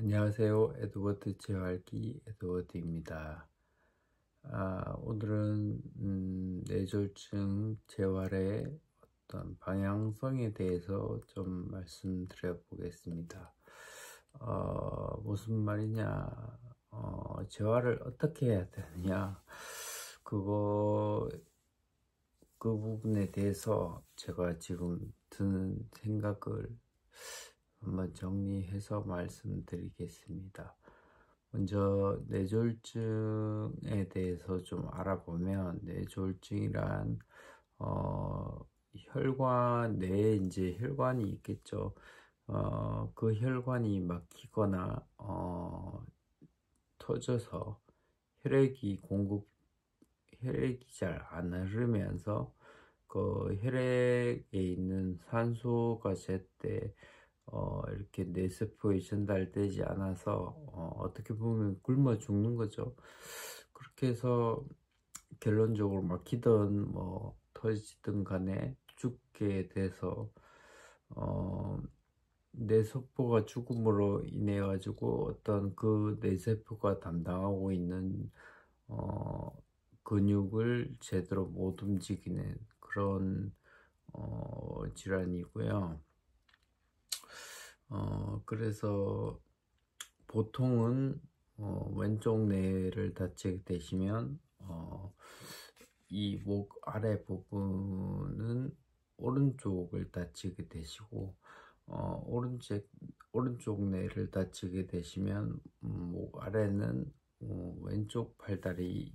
안녕하세요. 에드워드 재활기 에드워드입니다. 오늘은 뇌졸중 재활의 어떤 방향성에 대해서 좀 말씀드려 보겠습니다. 무슨 말이냐, 재활을 어떻게 해야 되느냐, 그 부분에 대해서 제가 지금 드는 생각을 한번 정리해서 말씀드리겠습니다. 먼저 뇌졸중에 대해서 좀 알아보면, 뇌졸중이란 혈관 뇌에 이제 혈관이 있겠죠. 그 혈관이 막히거나 터져서 혈액이 잘 안 흐르면서 그 혈액에 있는 산소가 제때 이렇게 뇌세포에 전달되지 않아서 어떻게 보면 굶어 죽는 거죠. 그렇게 해서 결론적으로 막히든 뭐 터지든 간에 죽게 돼서 뇌세포가 죽음으로 인해 가지고 어떤 그 뇌세포가 담당하고 있는 근육을 제대로 못 움직이는 그런 질환이고요. 그래서 보통은 왼쪽 뇌를 다치게 되시면 이 목 아래 부분은 오른쪽을 다치게 되시고, 오른쪽 뇌를 다치게 되시면 목 아래는 왼쪽 팔다리에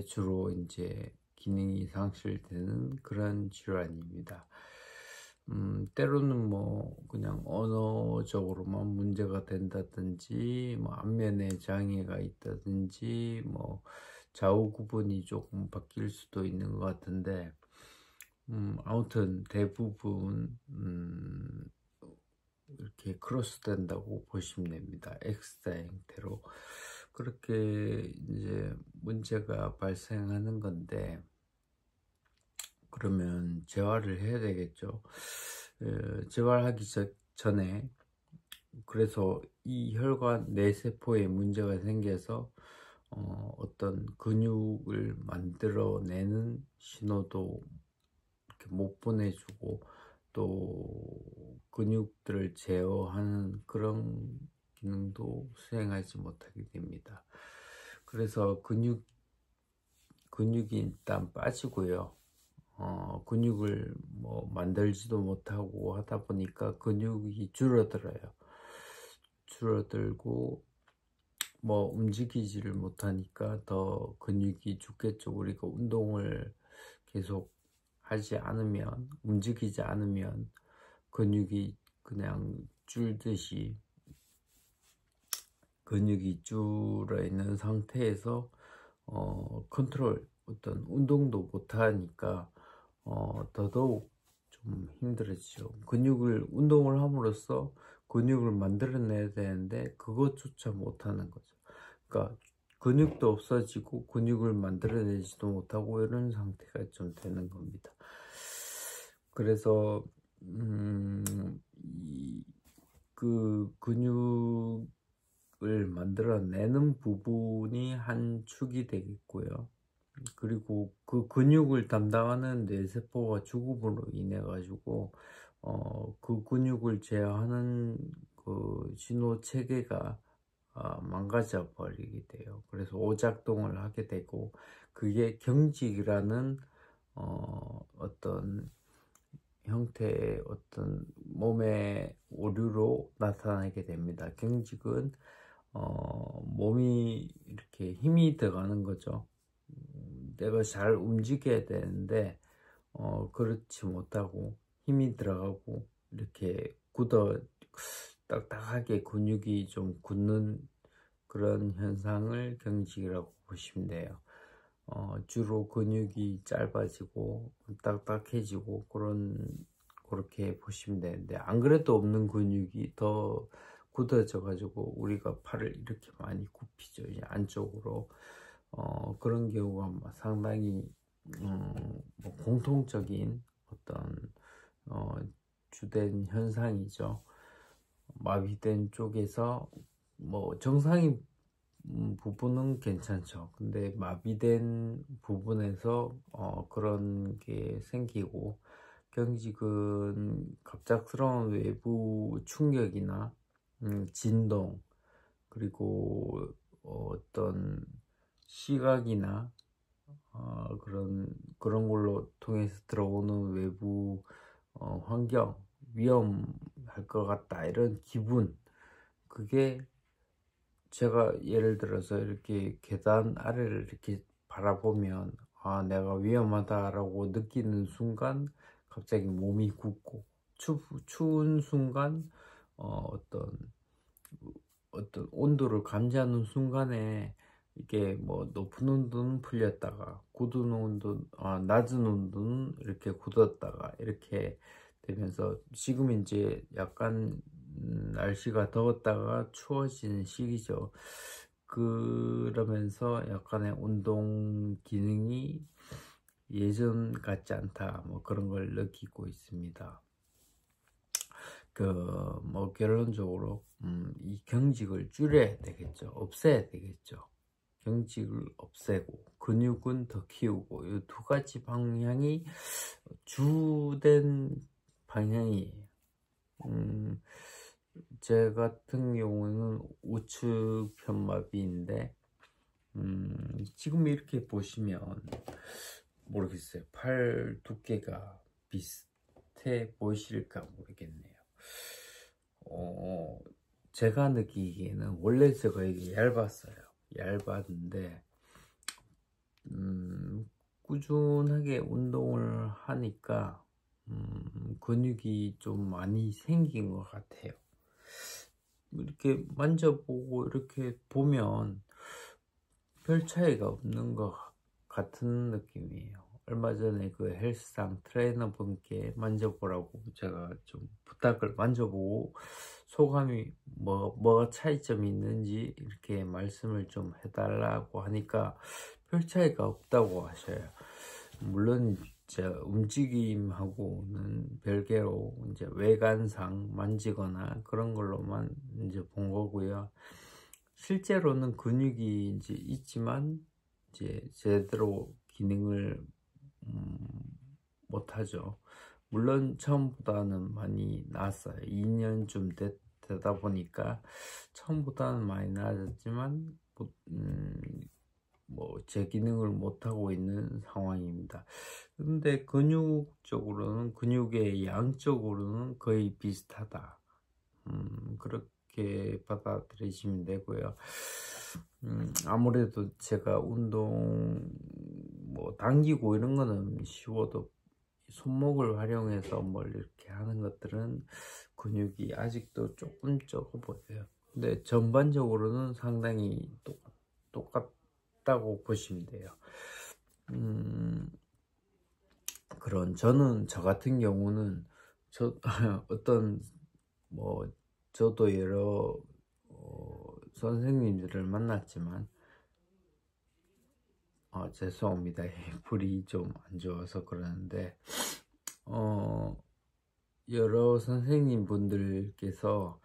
주로 이제 기능이 상실되는 그런 질환입니다. 때로는 뭐 그냥 언어적으로만 문제가 된다든지, 뭐 안면에 장애가 있다든지, 뭐 좌우 구분이 조금 바뀔 수도 있는 것 같은데, 아무튼 대부분 이렇게 크로스 된다고 보시면 됩니다. X자 형태로 그렇게 이제 문제가 발생하는 건데, 그러면 재활을 해야 되겠죠. 재활하기 전에, 그래서 이 혈관 뇌세포에 문제가 생겨서 어떤 근육을 만들어내는 신호도 이렇게 못 보내주고, 또 근육들을 제어하는 그런 기능도 수행하지 못하게 됩니다. 그래서 근육이 일단 빠지고요. 근육을 뭐 만들지도 못하고 하다 보니까 근육이 줄어들고 뭐 움직이지를 못하니까 더 근육이 죽겠죠. 우리가 운동을 계속 하지 않으면, 움직이지 않으면 근육이 그냥 줄듯이 근육이 줄어 있는 상태에서 어떤 운동도 못하니까 더더욱 좀 힘들어지죠. 운동을 함으로써 근육을 만들어내야 되는데 그것조차 못하는 거죠. 그러니까 근육도 없어지고 근육을 만들어내지도 못하고 이런 상태가 좀 되는 겁니다. 그래서 그 근육을 만들어내는 부분이 한 축이 되겠고요. 그리고 그 근육을 담당하는 뇌세포가 죽음으로 인해 가지고 그 근육을 제어하는 그 신호 체계가 망가져 버리게 돼요. 그래서 오작동을 하게 되고, 그게 경직이라는 어떤 형태의 어떤 몸의 오류로 나타나게 됩니다. 경직은 몸이 이렇게 힘이 들어가는 거죠. 내가 잘 움직여야 되는데 그렇지 못하고 힘이 들어가고 이렇게 딱딱하게 근육이 좀 굳는 그런 현상을 경직이라고 보시면 돼요. 주로 근육이 짧아지고 딱딱해지고 그렇게 보시면 되는데, 안 그래도 없는 근육이 더 굳어져 가지고 우리가 팔을 이렇게 많이 굽히죠, 이제 안쪽으로. 그런 경우가 상당히 뭐 공통적인 어떤 주된 현상이죠. 마비된 쪽에서 뭐 정상인 부분은 괜찮죠. 근데 마비된 부분에서 그런 게 생기고, 경직은 갑작스러운 외부 충격이나 진동, 그리고 어떤 시각이나 그런 걸로 통해서 들어오는 외부 환경, 위험할 것 같다, 이런 기분, 그게 제가 예를 들어서 이렇게 계단 아래를 이렇게 바라보면, 아, 내가 위험하다라고 느끼는 순간 갑자기 몸이 굳고, 추운 순간 어떤 온도를 감지하는 순간에 이게 뭐 높은 온도는 풀렸다가 낮은 온도는 이렇게 굳었다가 이렇게 되면서, 지금 이제 약간 날씨가 더웠다가 추워지는 시기죠. 그러면서 약간의 운동 기능이 예전 같지 않다, 뭐 그런 걸 느끼고 있습니다. 뭐 결론적으로 이 경직을 줄여야 되겠죠. 없애야 되겠죠. 경직을 없애고 근육은 더 키우고, 이 두 가지 방향이 주된 방향이에요. 제 같은 경우는 우측 편마비인데, 지금 이렇게 보시면 모르겠어요. 팔 두께가 비슷해 보이실까 모르겠네요. 제가 느끼기에는 원래 제가 이게 얇았는데 꾸준하게 운동을 하니까 근육이 좀 많이 생긴 것 같아요. 이렇게 만져보고 이렇게 보면 별 차이가 없는 것 같은 느낌이에요. 얼마 전에 그 헬스장 트레이너 분께 만져보라고 제가 좀 부탁을, 만져보고 소감이 뭐가 차이점이 있는지 이렇게 말씀을 좀 해달라고 하니까 별 차이가 없다고 하셔요. 물론 제 움직임하고는 별개로 이제 외관상 만지거나 그런 걸로만 이제 본 거고요. 실제로는 근육이 이제 있지만 이제 제대로 기능을 못하죠. 물론 처음보다는 많이 나았어요. 2년쯤 되다 보니까 처음보다는 많이 나아졌지만 뭐 제 기능을 못하고 있는 상황입니다. 근데 근육의 양적으로는 거의 비슷하다, 그렇게 받아들이시면 되고요. 아무래도 제가 운동 뭐 당기고 이런 거는 쉬워도, 손목을 활용해서 뭘 이렇게 하는 것들은 근육이 아직도 조금 적어 보여요. 근데 전반적으로는 상당히 똑같다고 보시면 돼요. 저 같은 경우는 저도 여러 선생님들을 만났지만, 죄송합니다. 불이 좀 안 좋아서 그러는데, 여러 선생님 분들께서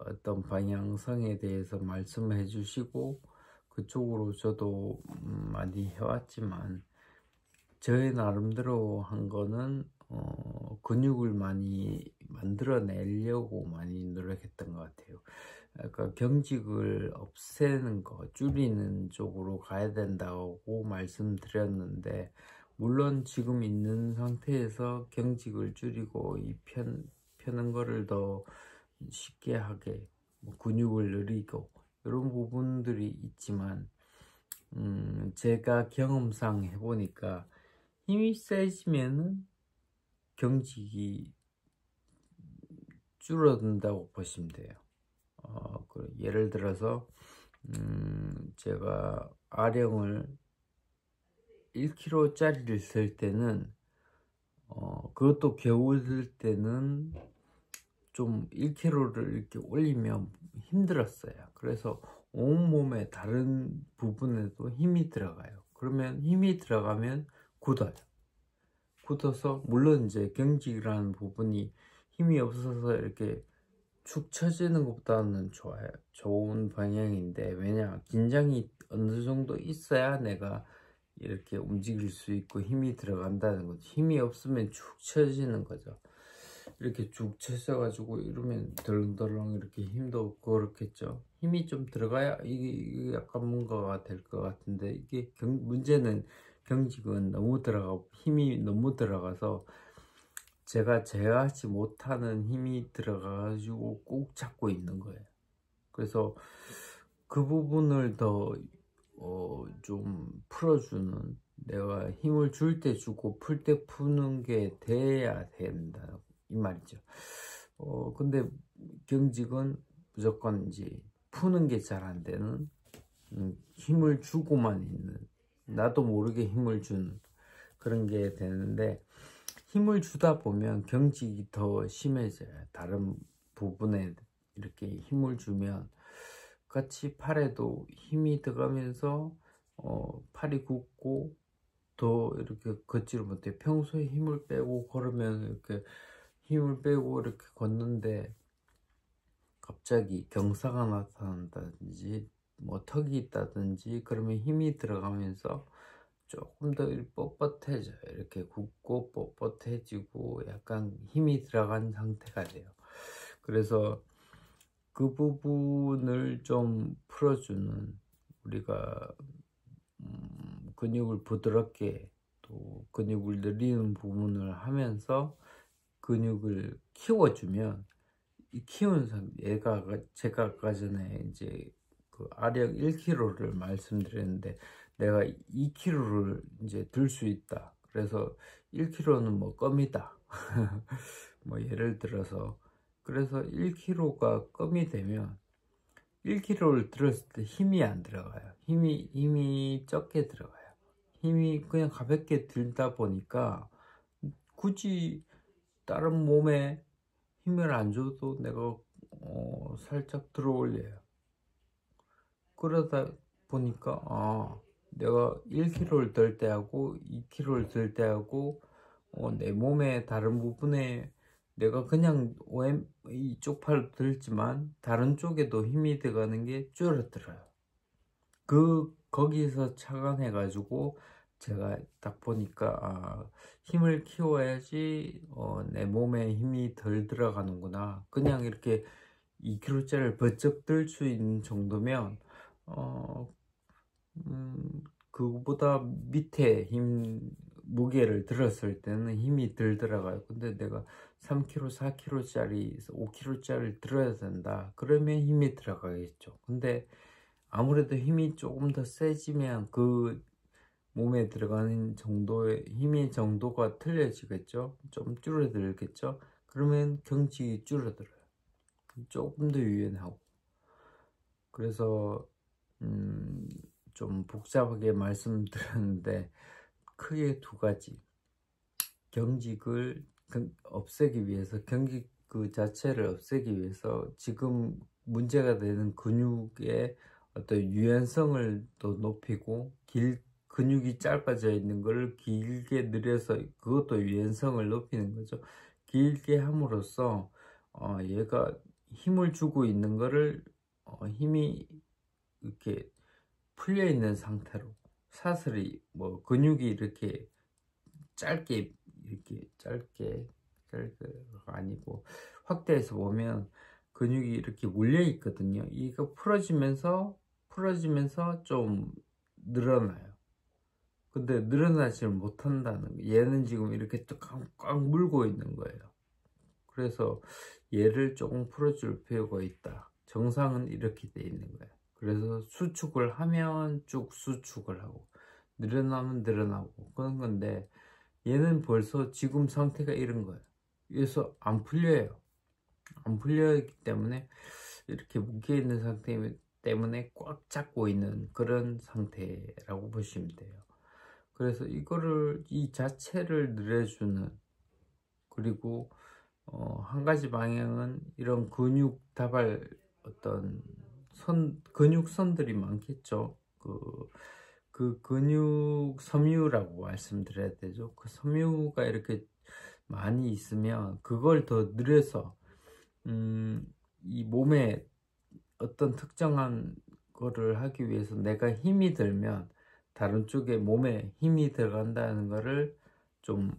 어떤 방향성에 대해서 말씀해 주시고, 그쪽으로 저도 많이 해왔지만, 저의 나름대로 한 거는 근육을 많이 만들어내려고 많이 노력했던 것 같아요. 그러니까 경직을 없애는 거, 줄이는 쪽으로 가야 된다고 말씀드렸는데, 물론 지금 있는 상태에서 경직을 줄이고 펴는 거를 더 쉽게 하게, 근육을 늘리고 이런 부분들이 있지만, 제가 경험상 해보니까 힘이 세지면은 경직이 줄어든다고 보시면 돼요. 예를 들어서 제가 아령을 1kg짜리를 쓸 때는 그것도 겨울 쓸 때는 좀 1kg를 이렇게 올리면 힘들었어요. 그래서 온몸의 다른 부분에도 힘이 들어가요. 그러면 힘이 들어가면 굳어서, 물론 이제 경직이라는 부분이 힘이 없어서 이렇게 축 처지는 것보다는 좋아요. 좋은 방향인데, 왜냐, 긴장이 어느 정도 있어야 내가 이렇게 움직일 수 있고 힘이 들어간다는 거죠. 힘이 없으면 축 처지는 거죠. 이렇게 쭉 쳐져가지고 이러면 덜렁덜렁 이렇게 힘도 없고 그렇겠죠. 힘이 좀 들어가야 이게 약간 뭔가가 될 것 같은데, 이게 문제는 경직은 너무 들어가고 힘이 너무 들어가서 제가 제어하지 못하는 힘이 들어가가지고 꾹 잡고 있는 거예요. 그래서 그 부분을 더 좀 풀어주는, 내가 힘을 줄 때 주고 풀 때 푸는 게 돼야 된다 이 말이죠. 근데 경직은 무조건 이제 푸는 게 잘 안 되는, 힘을 주고만 있는, 나도 모르게 힘을 주는 그런 게 되는데, 힘을 주다 보면 경직이 더 심해져요. 다른 부분에 이렇게 힘을 주면 같이 팔에도 힘이 들어가면서 팔이 굽고 더 이렇게 걷지를 못해. 평소에 힘을 빼고 걸으면 이렇게 힘을 빼고 이렇게 걷는데 갑자기 경사가 나타난다든지 뭐 턱이 있다든지 그러면 힘이 들어가면서 조금 더 뻣뻣해져요. 이렇게 굽고 뻣뻣해지고 약간 힘이 들어간 상태가 돼요. 그래서 그 부분을 좀 풀어주는, 우리가 근육을 부드럽게 또 근육을 늘리는 부분을 하면서 근육을 키워주면, 이 키우는 사람, 제가 아까 전에 이제 그 아령 1kg를 말씀드렸는데 내가 2kg를 이제 들 수 있다. 그래서 1kg는 뭐 껌이다. 뭐 예를 들어서, 그래서 1kg가 껌이 되면 1kg를 들었을 때 힘이 안 들어가요. 힘이 적게 들어가요. 힘이 그냥 가볍게 들다 보니까 굳이 다른 몸에 힘을 안 줘도 내가 살짝 들어 올려요. 그러다 보니까 내가 1kg를 들 때하고 2kg를 들 때하고 내 몸의 다른 부분에 내가 그냥 이쪽 팔로 들지만 다른 쪽에도 힘이 들어가는 게 줄어들어요. 거기서 착안해 가지고 제가 딱 보니까 힘을 키워야지 내 몸에 힘이 덜 들어가는구나. 그냥 이렇게 2kg짜리를 번쩍 들 수 있는 정도면 그거보다 밑에 무게를 들었을 때는 힘이 덜 들어가요. 근데 내가 3kg, 4kg짜리, 5kg짜리를 들어야 된다. 그러면 힘이 들어가겠죠. 근데 아무래도 힘이 조금 더 세지면 그 몸에 들어가는 정도의 힘의 정도가 틀려지겠죠. 좀 줄어들겠죠. 그러면 경직이 줄어들어요. 조금 더 유연하고. 그래서 좀 복잡하게 말씀드렸는데 크게 두 가지. 경직을 없애기 위해서, 경직 그 자체를 없애기 위해서 지금 문제가 되는 근육의 어떤 유연성을 또 높이고, 근육이 짧아져 있는 걸 길게 늘려서 그것도 유연성을 높이는 거죠. 길게 함으로써 얘가 힘을 주고 있는 거를 힘이 이렇게 풀려 있는 상태로, 사슬이 뭐 근육이 이렇게 짧게 아니고 확대해서 보면 근육이 이렇게 몰려 있거든요. 이거 풀어지면서 좀 늘어나요. 근데 늘어나지를 못한다는 거. 얘는 지금 이렇게 꽉 물고 있는 거예요. 그래서 얘를 조금 풀어줄 필요가 있다. 정상은 이렇게 돼 있는 거예요. 그래서 수축을 하면 쭉 수축을 하고 늘어나면 늘어나고 그런 건데, 얘는 벌써 지금 상태가 이런 거예요. 그래서 안 풀려요. 안 풀려있기 때문에 이렇게 묶여있는 상태 때문에 꽉 잡고 있는 그런 상태라고 보시면 돼요. 그래서 이 자체를 늘려주는, 그리고 한 가지 방향은 이런 근육 다발 어떤 근육선들이 많겠죠. 그 근육 섬유라고 말씀드려야 되죠. 그 섬유가 이렇게 많이 있으면 그걸 더 늘려서 이 몸에 어떤 특정한 거를 하기 위해서 내가 힘이 들면 다른 쪽에 몸에 힘이 들어간다는 거를 좀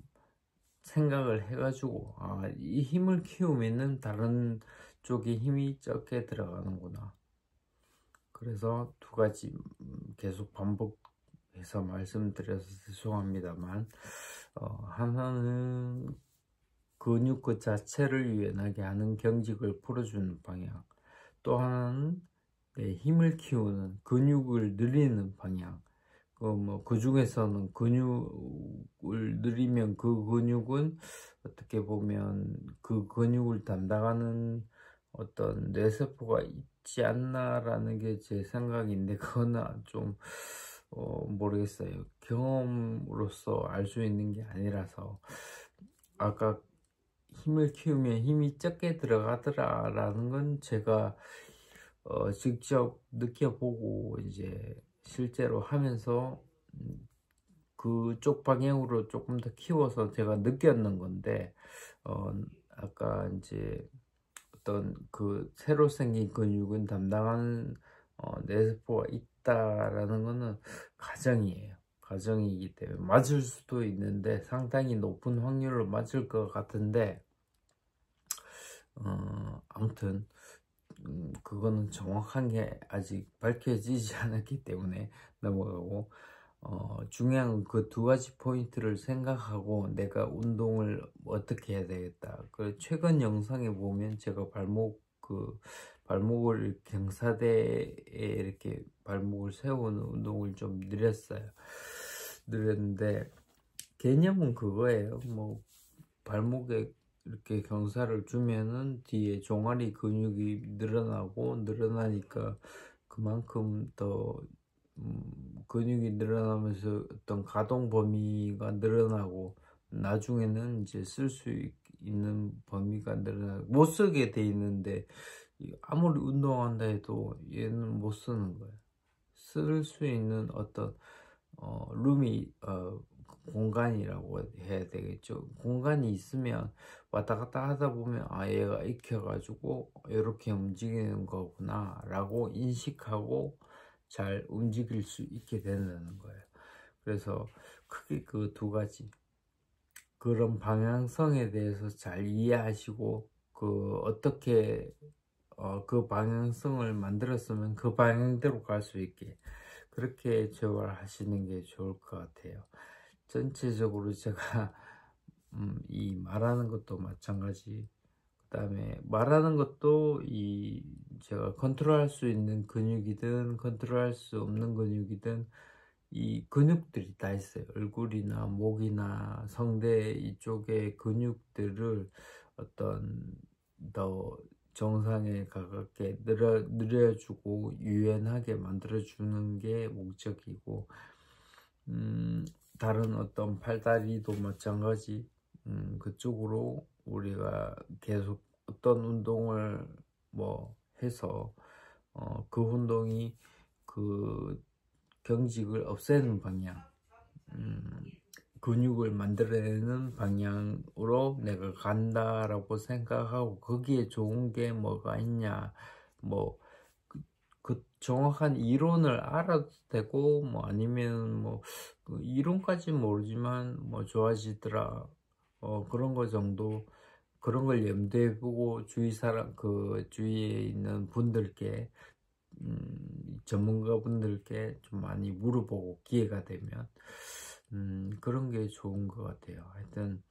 생각을 해가지고, 아, 이 힘을 키우면은 다른 쪽에 힘이 적게 들어가는구나. 그래서 두 가지 계속 반복해서 말씀드려서 죄송합니다만, 하나는 근육 그 자체를 유연하게 하는 경직을 풀어주는 방향, 또 하나는 내 힘을 키우는 근육을 늘리는 방향. 그 중에서는 근육을 늘리면 그 근육은 어떻게 보면 그 근육을 담당하는 어떤 뇌세포가 있지 않나라는 게 제 생각인데, 그거는 좀 모르겠어요. 경험으로서 알 수 있는 게 아니라서. 아까 힘을 키우면 힘이 적게 들어가더라 라는 건 제가 직접 느껴보고 이제 실제로 하면서 그쪽 방향으로 조금 더 키워서 제가 느꼈는 건데, 아까 이제 어떤 그 새로 생긴 근육은 담당하는 뇌세포가 있다라는 거는 가정이에요. 가정이기 때문에 맞을 수도 있는데 상당히 높은 확률로 맞을 것 같은데, 아무튼 그거는 정확한 게 아직 밝혀지지 않았기 때문에 넘어가고, 중요한 그 두 가지 포인트를 생각하고 내가 운동을 어떻게 해야 되겠다. 그 최근 영상에 보면 제가 발목을 경사대에 이렇게 발목을 세우는 운동을 좀 늘렸는데 개념은 그거예요. 뭐 발목에 이렇게 경사를 주면은 뒤에 종아리 근육이 늘어나니까 그만큼 더 근육이 늘어나면서 어떤 가동 범위가 늘어나고, 나중에는 이제 쓸 수 있는 범위가 늘어나고, 못 쓰게 돼 있는데 아무리 운동한다 해도 얘는 못 쓰는 거예요. 쓸 수 있는 어떤 룸이 공간이라고 해야 되겠죠. 공간이 있으면 왔다 갔다 하다 보면, 아, 얘가 익혀가지고 이렇게 움직이는 거구나 라고 인식하고 잘 움직일 수 있게 된다는 거예요. 그래서 크게 그 두 가지, 그런 방향성에 대해서 잘 이해하시고 어떻게 그 방향성을 만들었으면 그 방향대로 갈 수 있게 그렇게 재활하시는 게 좋을 것 같아요. 전체적으로 제가 이 말하는 것도 마찬가지, 그 다음에 말하는 것도 제가 컨트롤할 수 있는 근육이든 컨트롤할 수 없는 근육이든 이 근육들이 다 있어요. 얼굴이나 목이나 성대 이쪽의 근육들을 어떤 더 정상에 가깝게 늘려주고 유연하게 만들어주는 게 목적이고, 다른 어떤 팔다리도 마찬가지, 그쪽으로 우리가 계속 어떤 운동을 뭐 해서 그 운동이 그 경직을 없애는 방향, 근육을 만들어내는 방향으로 내가 간다라고 생각하고, 거기에 좋은 게 뭐가 있냐, 뭐 그 정확한 이론을 알아도 되고, 뭐 아니면 그 이론까지 모르지만 뭐 좋아지더라, 그런 거 정도, 그런 걸 염두에 두고 주위에 있는 분들께, 전문가분들께 좀 많이 물어보고 기회가 되면 그런 게 좋은 것 같아요. 하여튼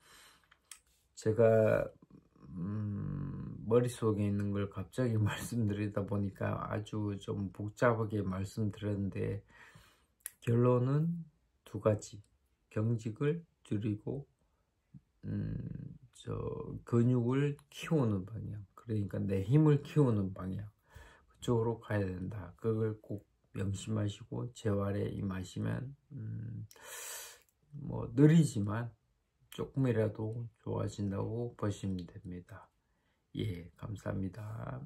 제가 머릿속에 있는 걸 갑자기 말씀드리다 보니까 아주 좀 복잡하게 말씀드렸는데, 결론은 두 가지: 경직을 줄이고 근육을 키우는 방향, 그러니까 내 힘을 키우는 방향, 그쪽으로 가야 된다. 그걸 꼭 명심하시고 재활에 임하시면 뭐 느리지만 조금이라도 좋아진다고 보시면 됩니다. 예, 감사합니다.